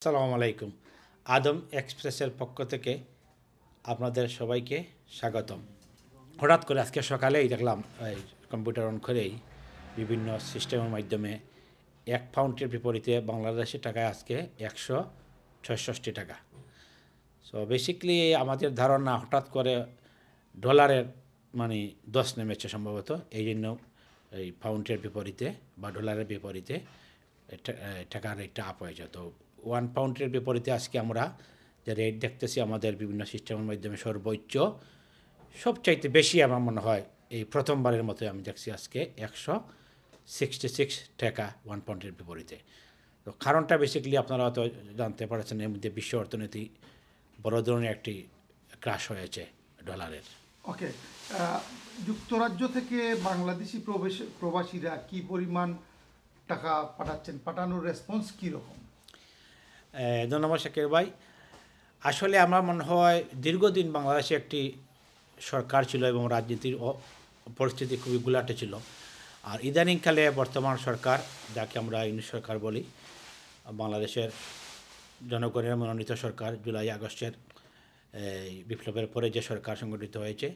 আসসালামু আলাইকুম। আদম এক্সপ্রেসের পক্ষ থেকে আপনাদের সবাইকে স্বাগতম। হঠাৎ করে আজকে সকালেই দেখলাম কম্পিউটার অন করেই বিভিন্ন সিস্টেমের মাধ্যমে 1 পাউন্ডের বিপরীতে বাংলাদেশি টাকায় আজকে 166 টাকা। সো বেসিক্যালি আমাদের ধারণা হঠাৎ করে ডলারের মানে দশ নেমেছে সম্ভবত, এই জন্য এই পাউন্ডের বিপরীতে বা ডলারের বিপরীতে টাকার রেটটা আপ হয়েছে। তো 1 পাউন্ডের বিপরীতে আজকে আমরা যে রেট দেখতেছি আমাদের বিভিন্ন সিস্টেমের মাধ্যমে সর্বোচ্চ সবচাইতে বেশি আমার মনে হয় এই প্রথমবারের মতো আমি দেখছি আজকে 166 টাকা 1 পাউন্ডের বিপরীতে। তো কারণটা বেসিক্যালি আপনারা হয়তো জানতে পারছেন, এর মধ্যে বিশ্ব অর্থনীতি বড় ধরনের একটি ক্রাশ হয়েছে ডলারের। ওকে, যুক্তরাজ্য থেকে বাংলাদেশি প্রবাসীরা কি পরিমাণ টাকা পাঠাচ্ছেন, পাঠানোর রেসপন্স কীরকম? ধন্যবাদ শাকির ভাই। আসলে আমার মনে হয় দীর্ঘদিন বাংলাদেশে একটি সরকার ছিল এবং রাজনীতির পরিস্থিতি খুবই গুলাটে ছিল। আর ইদানিংকালে বর্তমান সরকার, যাকে আমরা ইউনিট সরকার বলি, বাংলাদেশের জনগণের মনোনীত সরকার, জুলাই আগস্টের বিপ্লবের পরে যে সরকার সংগঠিত হয়েছে,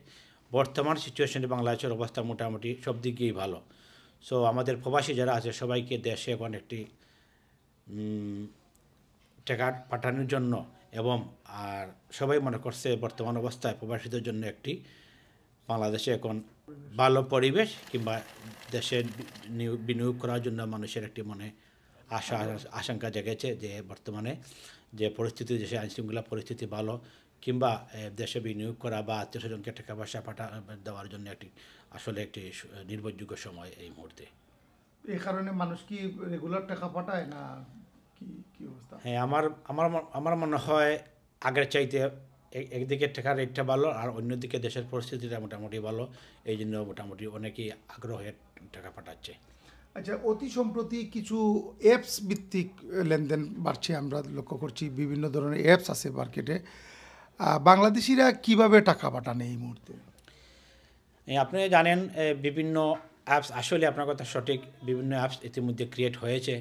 বর্তমান সিচুয়েশনে বাংলাদেশের অবস্থা মোটামুটি সব দিকেই ভালো। সো আমাদের প্রবাসী যারা আছে সবাইকে দেশে এখন একটি টাকা পাঠানোর জন্য এবং আর সবাই মনে করছে বর্তমান অবস্থায় প্রবাসীদের জন্য একটি বাংলাদেশে এখন ভালো পরিবেশ কিংবা দেশে বিনিয়োগ করার জন্য মানুষের একটি মনে আশঙ্কা জেগেছে যে বর্তমানে যে পরিস্থিতি, দেশে আইনশৃঙ্খলা পরিস্থিতি ভালো কিংবা দেশে বিনিয়োগ করা বা আত্মীয় স্বজনকে টাকা পয়সা দেওয়ার জন্য একটি আসলে একটি নির্ভরযোগ্য সময় এই মুহূর্তে। এই কারণে মানুষ কি রেগুলার টাকা পাঠায় না কি অবস্থা? হ্যাঁ, আমার মনে হয় আগের চাইতে একদিকে টাকার রেটটা ভালো আর অন্যদিকে দেশের পরিস্থিতিটা মোটামুটি ভালো, এই জন্য মোটামুটি অনেকেই আগ্রহে টাকা পাঠাচ্ছে। আচ্ছা, অতি সম্প্রতি কিছু অ্যাপস ভিত্তিক লেনদেন বাড়ছে, আমরা লক্ষ্য করছি বিভিন্ন ধরনের অ্যাপস আছে মার্কেটে। বাংলাদেশিরা কিভাবে টাকা পাঠান এই মুহূর্তে? আপনি জানেন বিভিন্ন অ্যাপস, আসলে আপনার কথা সঠিক, বিভিন্ন অ্যাপস ইতিমধ্যে ক্রিয়েট হয়েছে।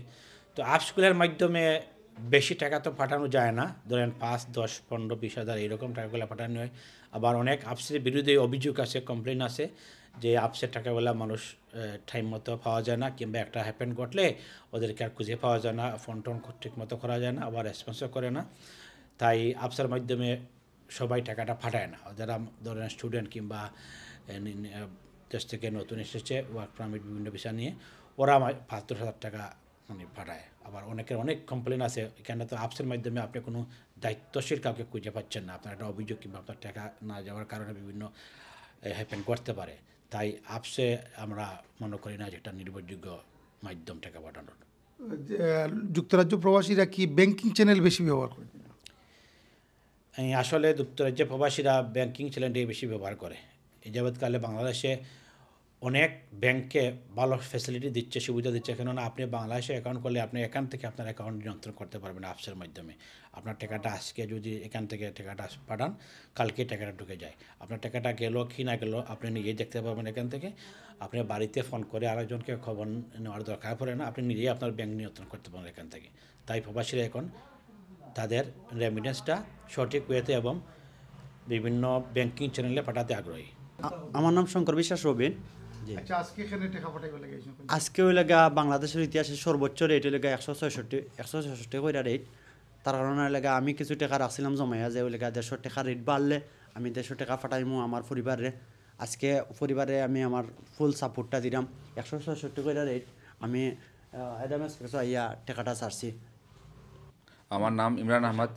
তো অ্যাপসগুলোর মাধ্যমে বেশি টাকা তো পাঠানো যায় না, ধরেন 5, 10, 15, 20 হাজার এইরকম টাকাগুলো পাঠানো হয়। আবার অনেক অ্যাপসের বিরুদ্ধে অভিযোগ আছে, কমপ্লেন আছে যে অ্যাপসের টাকাগুলো মানুষ টাইম মতো পাওয়া যায় না কিংবা একটা হ্যাপেন ঘটলে ওদেরকে আর খুঁজে পাওয়া যায় না, ফোন টোন ঠিক মতো করা যায় না, আবার রেসপন্সও করে না। তাই অ্যাপসের মাধ্যমে সবাই টাকাটা পাঠায় না। যারা ধরেন স্টুডেন্ট কিংবা দেশ থেকে নতুন এসেছে ওয়ার্ক পারমিট বিভিন্ন বিষয় নিয়ে, ওরা 5-10 হাজার টাকা মানে পাঠায়। আবার অনেকের অনেক কমপ্লেন আছে, এখানে তো অ্যাপসের মাধ্যমে আপনি কোনো দায়িত্বশীল কাউকে খুঁজে পাচ্ছেন না, আপনার একটা অভিযোগ কিংবা আপনার টাকা না যাওয়ার কারণে বিভিন্ন হ্যাপেন করতে পারে। তাই অ্যাপসে আমরা মনে করি না যে একটা নির্ভরযোগ্য মাধ্যম টাকা পাঠানোর। যুক্তরাজ্য প্রবাসীরা কি ব্যাংকিং চ্যানেল বেশি ব্যবহার করে? আসলে যুক্তরাজ্যের প্রবাসীরা ব্যাংকিং চ্যানেলটাই বেশি ব্যবহার করে। এই যাবৎকালে বাংলাদেশে অনেক ব্যাংকে ভালো ফ্যাসিলিটি দিচ্ছে, সুবিধা দিচ্ছে। কেননা আপনি বাংলাদেশে অ্যাকাউন্ট করলে আপনি এখান থেকে আপনার অ্যাকাউন্ট নিয়ন্ত্রণ করতে পারবেন অ্যাপসের মাধ্যমে। আপনার টাকাটা আজকে যদি এখান থেকে টাকাটা পাঠান, কালকে টাকাটা ঢুকে যায়। আপনার টাকাটা গেল কি না গেল আপনি নিজেই দেখতে পাবেন এখান থেকে। আপনি বাড়িতে ফোন করে আরেকজনকে খবর নেওয়ার দরকার পড়ে না, আপনি নিজেই আপনার ব্যাংক নিয়ন্ত্রণ করতে পারেন এখান থেকে। তাই প্রবাসীরা এখন তাদের রেমিটেন্সটা সঠিক ওয়েতে এবং বিভিন্ন ব্যাংকিং চ্যানেলে পাঠাতে আগ্রহী। আমার নাম শঙ্কর বিশ্বাস রবিন। আচ্ছা, আজকে এখানে টাকা পাঠাইবে লাগে আজকে ওই লাগা বাংলাদেশের ইতিহাসে সর্বোচ্চ রেট হয়ে লাগে 166 কইরা রেট। তার কারণে লাগে আমি কিছু টাকা রাখছিলাম জমাইয়া, যে ওই লাগা 150 টাকা রেট বাড়লে আমি 150 টাকা পাঠাইমু আমার পরিবারে। আজকে পরিবারে আমি আমার ফুল সাপোর্টটা দিলাম। 166 কইরা রেট আমি এডামেস ইয়া টাকাটা ছাড়ছি। আমার নাম ইমরান আহমদ।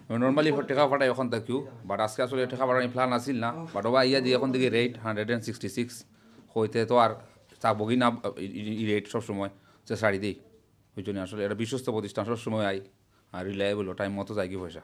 আমি নর্মালি টাকা পাঠাই এখন থাকিও, বাট আজকে আসলে টাকা পাঠানোর প্ল্যান আসিল না, বাট ওবা ইয়া দিয়ে এখন থেকে রেট 166 হইতে তো আর চাবগি না এই রেট সবসময় যে ছাড়ি দিই। ওই জন্য আসলে এটা বিশ্বস্ত প্রতিষ্ঠান, সবসময় আই আর রিলায়েবল, টাইম মতো যাই কি পয়সা।